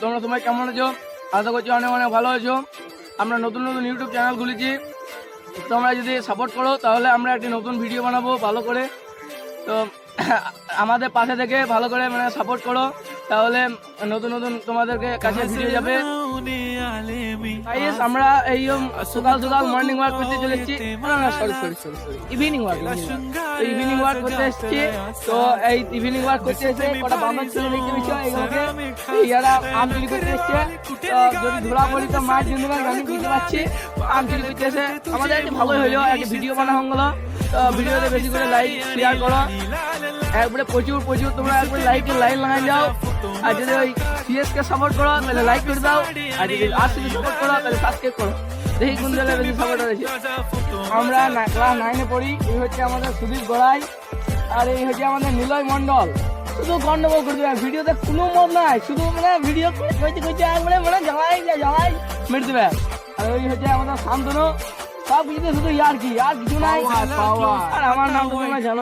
তোমরা সবাই কেমন আছো? আশা করছি অনেক অনেক ভালো আছো। আমরা নতুন নতুন ইউটিউব চ্যানেল খুলেছি, তোমরা যদি সাপোর্ট করো তাহলে আমরা একটি নতুন ভিডিও বানাবো ভালো করে। তো আমাদের পাশে থেকে ভালো করে মানে সাপোর্ট করো, তাহলে নতুন নতুন তোমাদেরকে কাছে ভিডিও যাবে। আমরা এই সকাল সকাল মর্নিং ওয়াক করতে চলে এসেছি, ইভিনিং ওয়াক করতে এসেছি। তো এই ইভিনিং ওয়াক করতে এসে কটা বান্ধব ছেলে দেখতে পেয়েছো, এইগুলোকে ইয়ারা আম চুরি করতে এসছে। তো যদি ধরা পড়ি তো মাছ জন্য আমি বুঝতে পারছি আম চুরি করতে এসে আমাদের একটু ভালোই হইলো, একটা ভিডিও বানা হয়ে গেলো। তো ভিডিওতে বেশি করে লাইক শেয়ার করো, একবারে প্রচুর তোমরা একবারে লাইকের লাইন লাগাই যাও। আর যদি ওই সিএসকে সাপোর্ট করো তাহলে লাইক করে দাও, আর যদি আরসিবি সাপোর্ট করো তাহলে সাবস্ক্রাইব করো। দেখি কোন জায়গায় বেশি সাপোর্ট হয়েছে। আমরা ক্লাস 9-এ পড়ি। এই হচ্ছে আমাদের সুদীপ গোড়াই, আর এই হচ্ছে আমাদের নিলয় মন্ডল। শুধু গন্ডগোল করে দেবে, ভিডিওতে কোনো মত নাই, শুধু মানে ভিডিও কইতে একবারে মানে জ্বালাই মেরে দেবে। আর ওই হচ্ছে আমাদের শান্তনু, সব কিছুতে শুধু আর কিছু নাই। আর আমার নাম তো তোমরা জানো,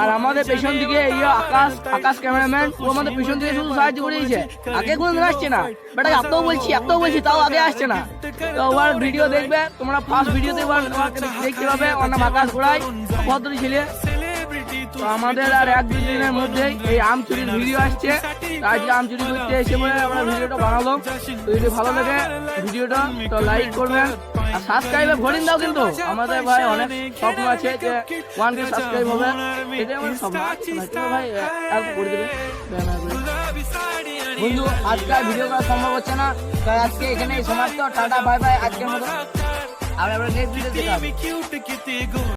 আর আমাদের পেছন দিকে এই আকাশ ক্যামেরাম্যান, ও আমাদের পেছন থেকে শুধু সাহায্য করে দিয়েছে, আগে কোনো দিন আসছে না। বাট এত বলছি তাও আগে আসছে না। তো ওর ভিডিও দেখবে তোমরা, ফার্স্ট ভিডিওতে দেখতে পাবে। ওর নাম আকাশ গোড়াই, ভদ্র ছেলে। তো আমাদের আর 1-2 দিনের মধ্যেই এই আম চুরির ভিডিও আসছে। আজকে আম চুরি করতে এসে বলে আমরা ভিডিওটা বানালাম। তো যদি ভালো লাগে ভিডিওটা তো লাইক করবেন, আর সাবস্ক্রাইবে ভরিন দাও। কিন্তু আমাদের ভাই অনেক স্বপ্ন আছে যে 1K সাবস্ক্রাইব হবে, এটাই আমার স্বপ্ন ভাই। করে দেবে বন্ধু, আজকে ভিডিও করা সম্ভব হচ্ছে না, তাই আজকে এখানে সমাপ্ত। টাটা বাই বাই আজকের মতো। আর আমরা নেক্সট ভিডিও দেখা হবে।